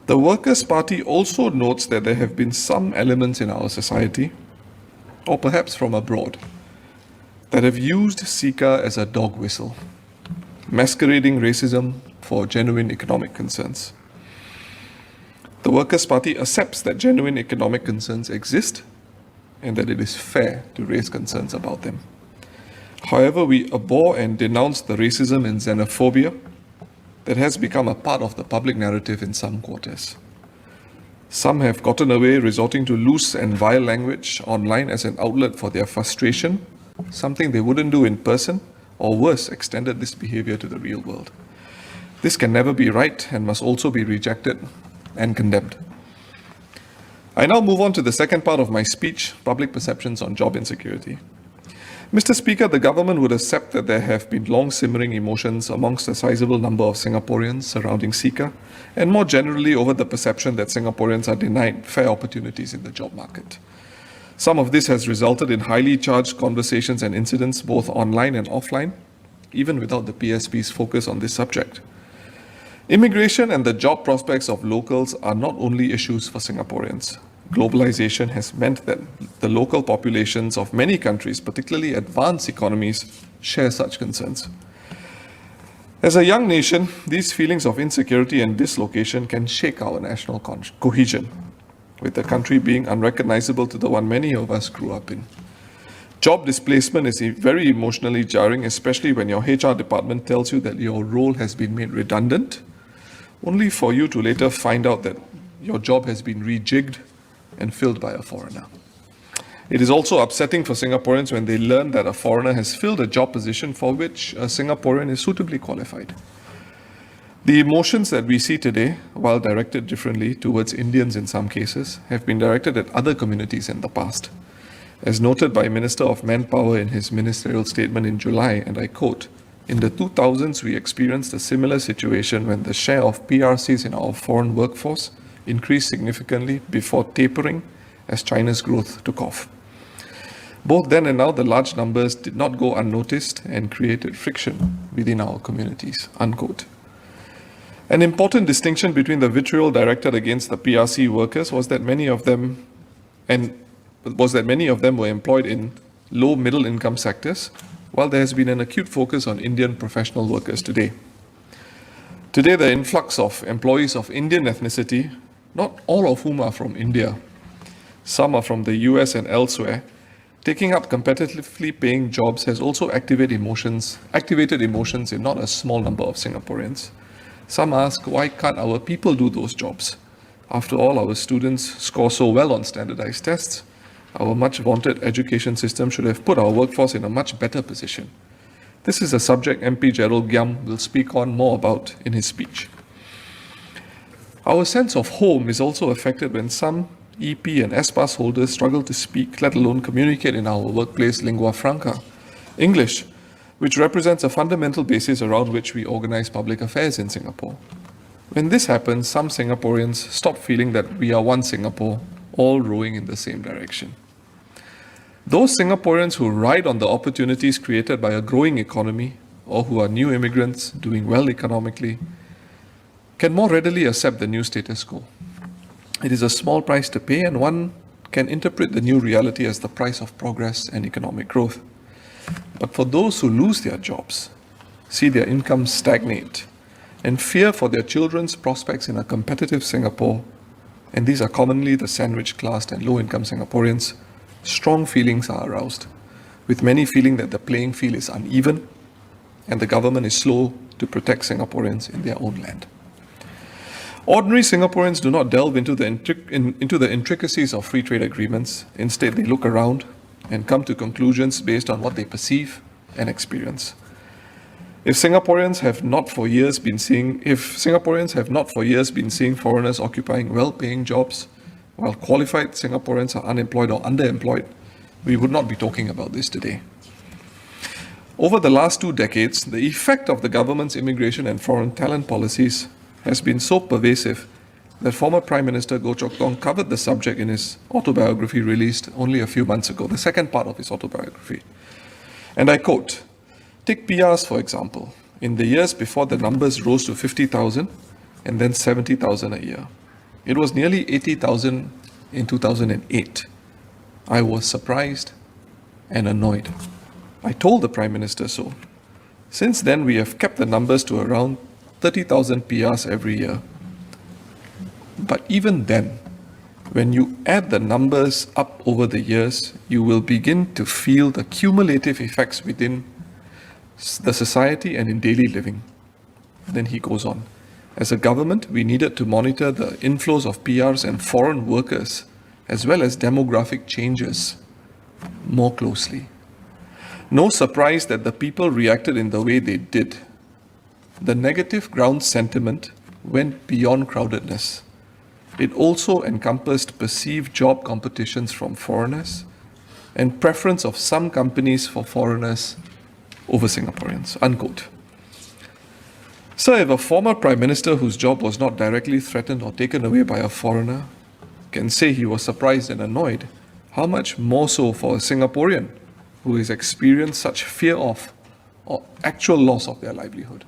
The Workers' Party also notes that there have been some elements in our society, or perhaps from abroad, that have used Sika as a dog whistle, masquerading racism for genuine economic concerns. The Workers' Party accepts that genuine economic concerns exist and that it is fair to raise concerns about them. However, we abhor and denounce the racism and xenophobia that has become a part of the public narrative in some quarters. Some have gotten away resorting to loose and vile language online as an outlet for their frustration, something they wouldn't do in person, or worse, extended this behavior to the real world. This can never be right and must also be rejected and condemned. I now move on to the second part of my speech, public perceptions on job insecurity. Mr. Speaker, the government would accept that there have been long simmering emotions amongst a sizable number of Singaporeans surrounding Sika, and more generally over the perception that Singaporeans are denied fair opportunities in the job market. Some of this has resulted in highly charged conversations and incidents both online and offline, even without the PSP's focus on this subject. Immigration and the job prospects of locals are not only issues for Singaporeans. Globalization has meant that the local populations of many countries, particularly advanced economies, share such concerns. As a young nation, these feelings of insecurity and dislocation can shake our national cohesion, with the country being unrecognizable to the one many of us grew up in. Job displacement is very emotionally jarring, especially when your HR department tells you that your role has been made redundant, only for you to later find out that your job has been rejigged and filled by a foreigner. It is also upsetting for Singaporeans when they learn that a foreigner has filled a job position for which a Singaporean is suitably qualified. The emotions that we see today, while directed differently towards Indians in some cases, have been directed at other communities in the past. As noted by Minister of Manpower in his ministerial statement in July, and I quote, "In the 2000s, we experienced a similar situation when the share of PRCs in our foreign workforce increased significantly before tapering as China's growth took off. Both then and now, the large numbers did not go unnoticed and created friction within our communities," unquote. An important distinction between the vitriol directed against the PRC workers was that many of them were employed in low middle income sectors, while there has been an acute focus on Indian professional workers today. Today, the influx of employees of Indian ethnicity, not all of whom are from India, some are from the US and elsewhere, taking up competitively paying jobs has also activated emotions in not a small number of Singaporeans. Some ask, why can't our people do those jobs? After all, our students score so well on standardized tests. Our much vaunted education system should have put our workforce in a much better position. This is a subject MP Gerald Giam will speak on more about in his speech. Our sense of home is also affected when some EP and S-Pass holders struggle to speak, let alone communicate in our workplace lingua franca, English, which represents a fundamental basis around which we organize public affairs in Singapore. When this happens, some Singaporeans stop feeling that we are one Singapore, all rowing in the same direction. Those Singaporeans who ride on the opportunities created by a growing economy or who are new immigrants doing well economically can more readily accept the new status quo. It is a small price to pay, and one can interpret the new reality as the price of progress and economic growth. But for those who lose their jobs, see their incomes stagnate, and fear for their children's prospects in a competitive Singapore, and these are commonly the sandwich class and low-income Singaporeans, strong feelings are aroused, with many feeling that the playing field is uneven and the government is slow to protect Singaporeans in their own land. Ordinary Singaporeans do not delve into the intricacies of free trade agreements. Instead, they look around and come to conclusions based on what they perceive and experience. If Singaporeans have not for years been seeing foreigners occupying well-paying jobs, while qualified Singaporeans are unemployed or underemployed, we would not be talking about this today. Over the last 2 decades, the effect of the government's immigration and foreign talent policies has been so pervasive that former Prime Minister Goh Chok Tong covered the subject in his autobiography released only a few months ago, the second part of his autobiography. And I quote, "Take PRs, for example. In the years before the numbers rose to 50,000 and then 70,000 a year. It was nearly 80,000 in 2008. I was surprised and annoyed. I told the Prime Minister so. Since then, we have kept the numbers to around 30,000 PRs every year. But even then, when you add the numbers up over the years, you will begin to feel the cumulative effects within the society and in daily living. Then he goes on. As a government, we needed to monitor the inflows of PRs and foreign workers, as well as demographic changes, more closely. No surprise that the people reacted in the way they did. The negative ground sentiment went beyond crowdedness. It also encompassed perceived job competitions from foreigners and preference of some companies for foreigners over Singaporeans, unquote. So if a former Prime Minister whose job was not directly threatened or taken away by a foreigner can say he was surprised and annoyed, how much more so for a Singaporean who has experienced such fear of or actual loss of their livelihood?